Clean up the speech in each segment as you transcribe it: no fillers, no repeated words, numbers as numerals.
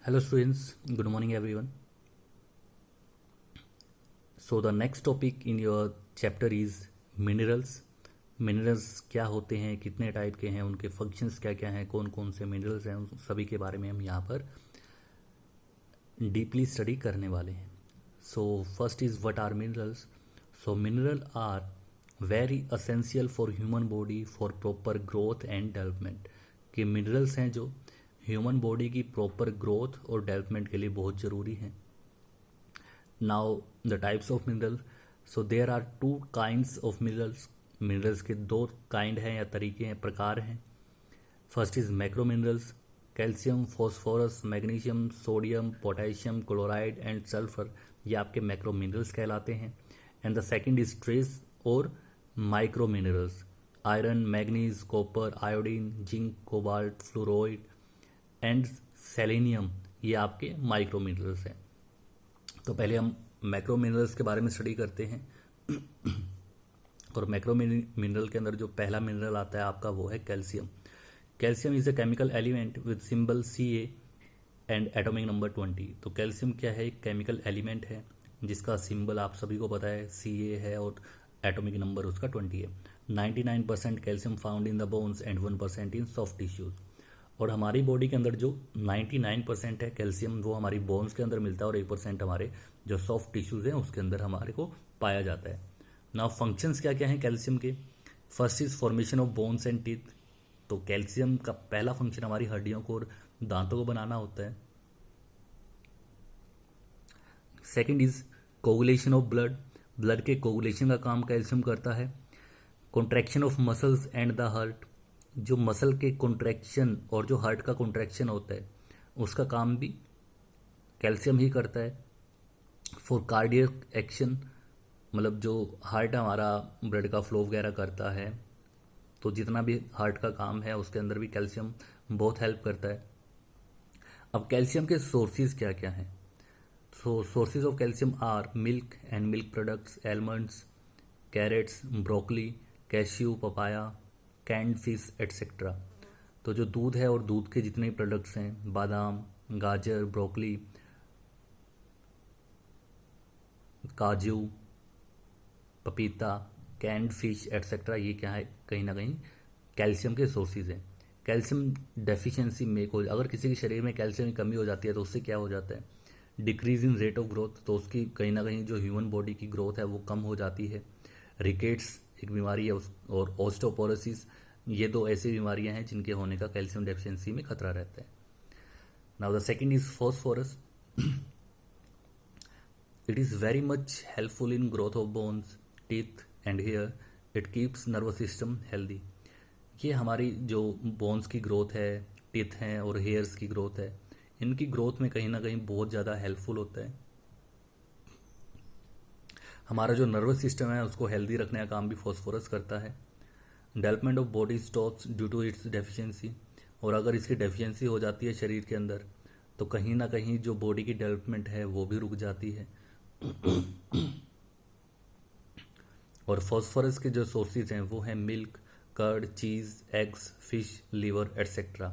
Hello students, good morning everyone. So the next topic in your chapter is minerals. Minerals क्या होते हैं, कितने type के हैं, उनके फंक्शंस क्या क्या हैं, कौन कौन से मिनरल्स हैं, उन सभी के बारे में हम यहाँ पर डीपली स्टडी करने वाले हैं. So first is what are minerals. So mineral are very essential for human body for proper growth and development. कि मिनरल्स हैं जो ह्यूमन बॉडी की प्रॉपर ग्रोथ और डेवलपमेंट के लिए बहुत ज़रूरी हैं. Now the types of mineral. So there are two kinds of minerals. Minerals के दो काइंड हैं या तरीके हैं, प्रकार हैं. First is macro minerals. Calcium, phosphorus, magnesium, sodium, potassium, chloride and sulphur, ये आपके मैक्रो मिनरल्स कहलाते हैं. And the second is trace और micro minerals. Iron, manganese, copper, iodine, zinc, cobalt, fluoride and selenium, ये आपके माइक्रो मिनरल्स हैं. तो पहले हम मैक्रो मिनरल्स के बारे में स्टडी करते हैं. और मैक्रो मिनरल के अंदर जो पहला मिनरल आता है आपका वो है calcium. Calcium is a chemical element with symbol Ca and atomic number 20. तो कैल्शियम क्या है, एक केमिकल एलिमेंट है जिसका सिंबल आप सभी को पता है Ca है और एटॉमिक नंबर उसका 20 है. 99% calcium found in the bones and 1% in soft tissues. और हमारी बॉडी के अंदर जो 99% है कैल्शियम वो हमारी बोन्स के अंदर मिलता है और 1% हमारे जो सॉफ्ट टिश्यूज हैं उसके अंदर हमारे को पाया जाता है. नाउ फंक्शंस क्या क्या हैं कैल्शियम के. First is formation of bones and teeth. तो कैल्शियम का पहला फंक्शन हमारी हड्डियों को और दांतों को बनाना होता है. Second is coagulation of blood. Blood के कोगुलेशन का काम कैल्शियम करता है. Contraction of muscles and the heart. जो मसल के कॉन्ट्रैक्शन और जो हार्ट का कॉन्ट्रैक्शन होता है उसका काम भी कैल्शियम ही करता है. फॉर कार्डियक एक्शन, मतलब जो हार्ट हमारा ब्लड का फ्लो वगैरह करता है तो जितना भी हार्ट का काम है उसके अंदर भी कैल्शियम बहुत हेल्प करता है. अब कैल्शियम के सोर्सेज क्या क्या हैं. So sources of calcium are milk and milk products, almonds, carrots, broccoli, cashew, papaya, canned fish etcetera. तो जो दूध है और दूध के जितने प्रोडक्ट्स हैं, बादाम, गाजर, ब्रोकली, काजू, पपीता, कैंड फिश एट्सेट्रा, ये क्या है, कहीं ना कहीं कैल्शियम के सोर्सेज हैं. कैल्शियम डेफिशिएंसी मेक हो, अगर किसी के शरीर में कैल्शियम की कमी हो जाती है तो उससे क्या हो जाता है, decrease in rate of growth. तो उसकी कहीं ना कहीं जो ह्यूमन बॉडी की ग्रोथ है वो कम हो जाती है. रिकेट्स एक बीमारी है और ऑस्टियोपोरोसिस, ये दो ऐसी बीमारियां हैं जिनके होने का कैल्शियम डेफिशिएंसी में खतरा रहता है. Now the second is phosphorus. It is very much helpful in growth of bones, teeth and hair. It keeps nervous system healthy. ये हमारी जो बोन्स की ग्रोथ है, टीथ हैं और हेयर्स की ग्रोथ है, इनकी ग्रोथ में कहीं ना कहीं बहुत ज़्यादा हेल्पफुल होता है. हमारा जो नर्वस सिस्टम है उसको हेल्दी रखने का काम भी फॉस्फोरस करता है. Development of body stops due to its deficiency. और अगर इसकी डेफिशिएंसी हो जाती है शरीर के अंदर तो कहीं ना कहीं जो बॉडी की डेवलपमेंट है वो भी रुक जाती है. और फॉस्फोरस के जो सोर्सेज हैं वो हैं मिल्क, कर्ड, चीज़, एग्स, फिश, लीवर एट्सेट्रा.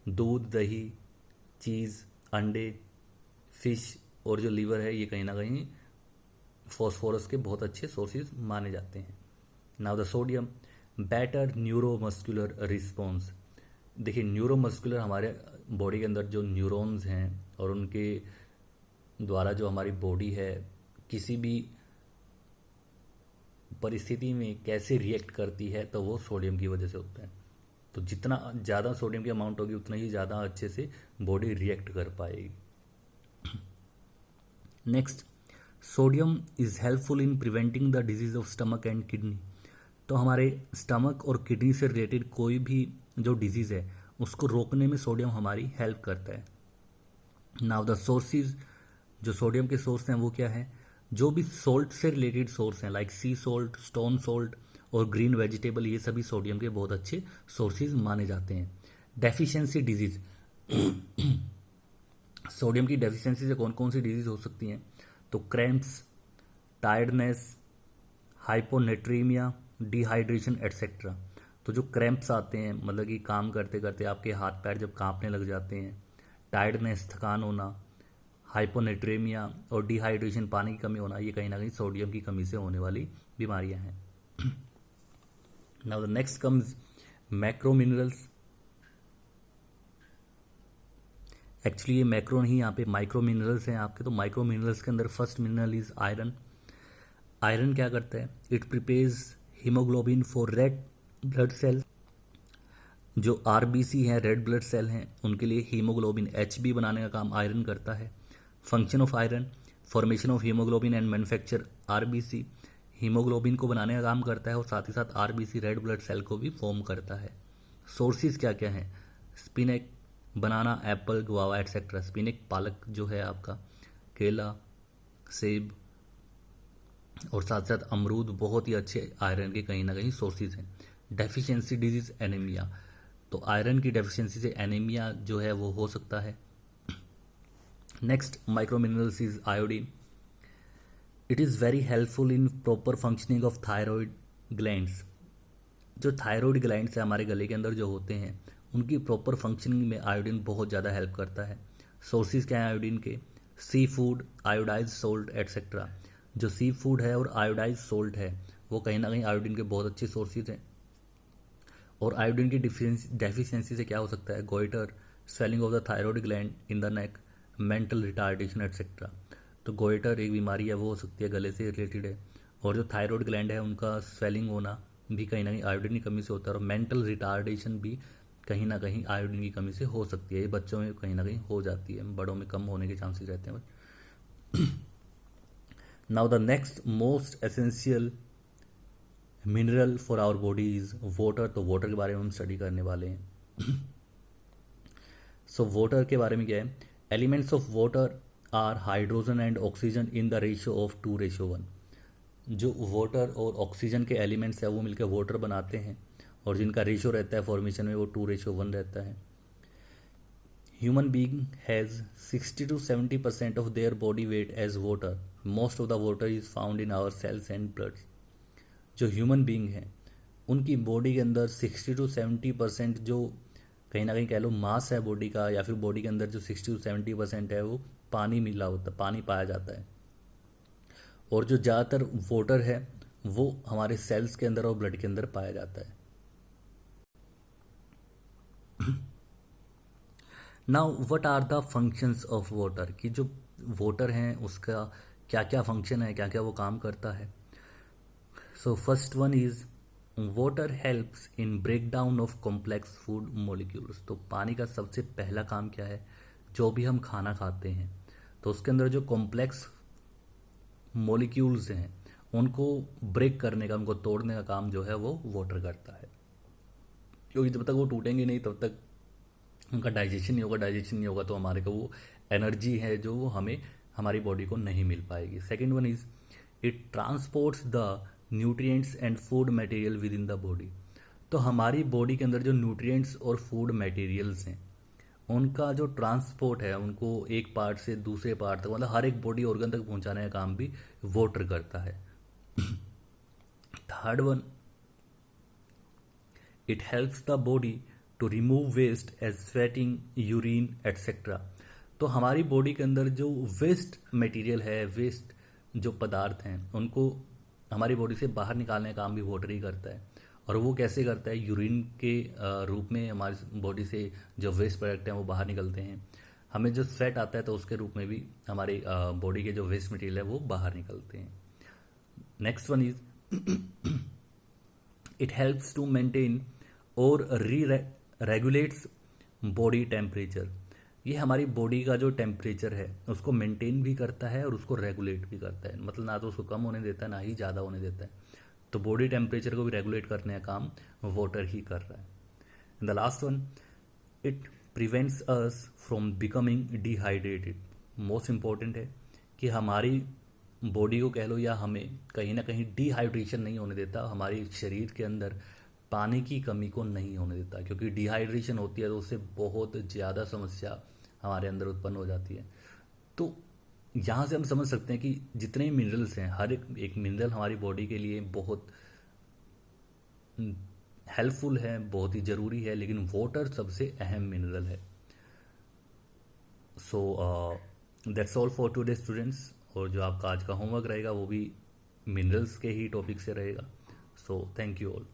दूध, दही, चीज़, अंडे, फिश और जो लीवर है ये कहीं ना कहीं फॉस्फोरस के बहुत अच्छे सोर्सेज माने जाते हैं. Now the sodium. Better neuromuscular response. देखिए न्यूरोमस्कुलर हमारे बॉडी के अंदर जो न्यूरॉन्स हैं और उनके द्वारा जो हमारी बॉडी है किसी भी परिस्थिति में कैसे रिएक्ट करती है तो वो सोडियम की वजह से होता है. तो जितना ज़्यादा सोडियम की अमाउंट होगी उतना ही ज़्यादा अच्छे से बॉडी रिएक्ट कर पाएगी. Next, sodium is helpful in preventing the disease of stomach and kidney. तो हमारे स्टमक और किडनी से रिलेटेड कोई भी जो डिजीज़ है उसको रोकने में सोडियम हमारी हेल्प करता है. Now the sources. जो सोडियम के सोर्स हैं वो क्या है, जो भी सोल्ट से रिलेटेड सोर्स हैं लाइक सी सोल्ट, स्टोन सोल्ट और ग्रीन वेजिटेबल, ये सभी सोडियम के बहुत अच्छे सोर्सेज माने जाते हैं. Deficiency disease. सोडियम की डेफिशिएंसी से कौन कौन सी डिजीज हो सकती हैं, तो cramps, tiredness, hyponatraemia, dehydration etcetera. तो जो क्रैम्प्स आते हैं मतलब कि काम करते करते आपके हाथ पैर जब कांपने लग जाते हैं, टायर्डनेस, थकान होना, हाइपोनेट्रेमिया और डिहाइड्रेशन, पानी की कमी होना, ये कहीं ना कहीं सोडियम की कमी से होने वाली बीमारियां हैं। Now the next comes macro minerals. Actually ये मैक्रो नहीं, यहाँ पे माइक्रो मिनरल्स हैं आपके। तो माइक्रो मिनरल्स के अंदर first mineral is iron. Iron क्या करता है? It prepares haemoglobin for red blood cell. जो आरबीसी हैं, रेड ब्लड सेल हैं, उनके लिए हीमोग्लोबिन एचबी बनाने का काम आयरन करता है। Function of iron, formation of haemoglobin and manufacture RBC. Haemoglobin को बनाने का काम करता है और साथ ही साथ आरबीसी, रेड ब्लड सेल को भी फॉर्म करता है। सोर्सेज क्या क्या हैं? स्पिनेक, बनाना, एप्पल, गुआवा एटसेट्रा। स्पिनेक पालक जो है आपका, केला, सेब और साथ साथ अमरूद बहुत ही अच्छे आयरन के कहीं ना कहीं सोर्सेज हैं। डेफिशिएंसी डिजीज एनीमिया, तो आयरन की डेफिशिएंसी से एनीमिया जो है वो हो सकता है। Next micro minerals is iodine. It is very helpful in proper functioning of thyroid glands. जो थायराइड ग्लैंड्स है हमारे गले के अंदर जो होते हैं, उनकी प्रॉपर फंक्शनिंग में आयोडीन बहुत ज़्यादा हेल्प करता है। सोर्सेज क्या है आयोडीन के? Sea food, iodise salt etcetera. जो सी फूड है और आयोडाइज सोल्ट है वो कहीं ना कहीं आयोडीन के बहुत अच्छे सोर्सेज हैं। और आयोडीन की डेफिशिएंसी से क्या हो सकता है? Goitre, swelling of the thyroid gland in the neck, mental retardation etcetera. तो गोइटर एक बीमारी है, वो हो सकती है, गले से रिलेटेड है। और जो थायराइड ग्लैंड है उनका स्वेलिंग होना भी कहीं ना कहीं आयोडीन की कमी से होता है। और मेंटल रिटार्डेशन भी कहीं ना कहीं आयोडीन की कमी से हो सकती है। ये बच्चों में कहीं ना कहीं हो जाती है, बड़ों में कम होने के चांसेस रहते हैं। Now the next most essential mineral for our body is water. तो वाटर के बारे में हम स्टडी करने वाले हैं। सो वाटर के बारे में क्या है? Elements of water are hydrogen and oxygen in the ratio of 2:1। जो वाटर और ऑक्सीजन के एलिमेंट्स है वो मिलकर वाटर बनाते हैं और जिनका रेशियो रहता है फॉर्मेशन में वो 2:1 रहता है। Human being has 60 to 70% of their body weight as water. Most of the water is found in our cells and blood. जो ह्यूमन बीइंग हैं उनकी बॉडी के अंदर 60 to 70% जो कहीं ना कहीं कह लो मास है बॉडी का, या फिर बॉडी के अंदर जो 60 to 70% है वो पानी मिला होता है, पानी पाया जाता है। और जो ज़्यादातर वाटर है वो हमारे सेल्स के अंदर और ब्लड के अंदर पाया जाता है। Now what are the functions of water, कि जो वाटर हैं उसका क्या क्या फंक्शन है, क्या क्या वो काम करता है। So first one is water helps in break down of complex food molecules. तो पानी का सबसे पहला काम क्या है? जो भी हम खाना खाते हैं तो उसके अंदर जो कॉम्प्लेक्स मोलिक्यूल्स हैं उनको ब्रेक करने का, उनको तोड़ने का काम जो है वो वाटर करता है। क्योंकि जब तक वो टूटेंगे नहीं तब तक उनका डाइजेशन नहीं होगा। डाइजेशन नहीं होगा तो हमारे को वो एनर्जी है जो वो हमें हमारी बॉडी को नहीं मिल पाएगी। Second one is it transports the nutrients and food material with in the body. तो हमारी बॉडी के अंदर जो न्यूट्रिएंट्स और फूड मटेरियल्स हैं उनका जो ट्रांसपोर्ट है, उनको एक पार्ट से दूसरे पार्ट तक, मतलब हर एक बॉडी ऑर्गन तक पहुंचाने का काम भी वाटर करता है। Third one, it helps the body to remove waste as sweating, urine etcetera. तो हमारी बॉडी के अंदर जो वेस्ट मटेरियल है, वेस्ट जो पदार्थ हैं उनको हमारी बॉडी से बाहर निकालने का काम भी वाटर ही करता है। और वो कैसे करता है? यूरिन के रूप में हमारी बॉडी से जो वेस्ट प्रोडक्ट हैं वो बाहर निकलते हैं। हमें जो स्वेट आता है तो उसके रूप में भी हमारी बॉडी के जो वेस्ट मटेरियल है वो बाहर निकलते हैं। Next one is it helps to maintain और रेगुलेट्स बॉडी टेम्परेचर। ये हमारी बॉडी का जो टेम्परेचर है उसको मेंटेन भी करता है और उसको रेगुलेट भी करता है। मतलब ना तो उसको कम होने देता है ना ही ज़्यादा होने देता है। तो बॉडी टेम्परेचर को भी रेगुलेट करने का काम वाटर ही कर रहा है। And the last one, it prevents us from becoming dehydrated. Most important है कि हमारी बॉडी को कह लो या हमें कहीं ना कहीं डिहाइड्रेशन नहीं होने देता। हमारे शरीर के अंदर पानी की कमी को नहीं होने देता, क्योंकि डिहाइड्रेशन होती है तो उससे बहुत ज़्यादा समस्या हमारे अंदर उत्पन्न हो जाती है। तो यहाँ से हम समझ सकते हैं कि जितने मिनरल्स हैं, हर एक मिनरल हमारी बॉडी के लिए बहुत हेल्पफुल है, बहुत ही ज़रूरी है, लेकिन वाटर सबसे अहम मिनरल है। So that's all for today students. और जो आपका आज का होमवर्क रहेगा वो भी मिनरल्स के ही टॉपिक से रहेगा। So thank you all.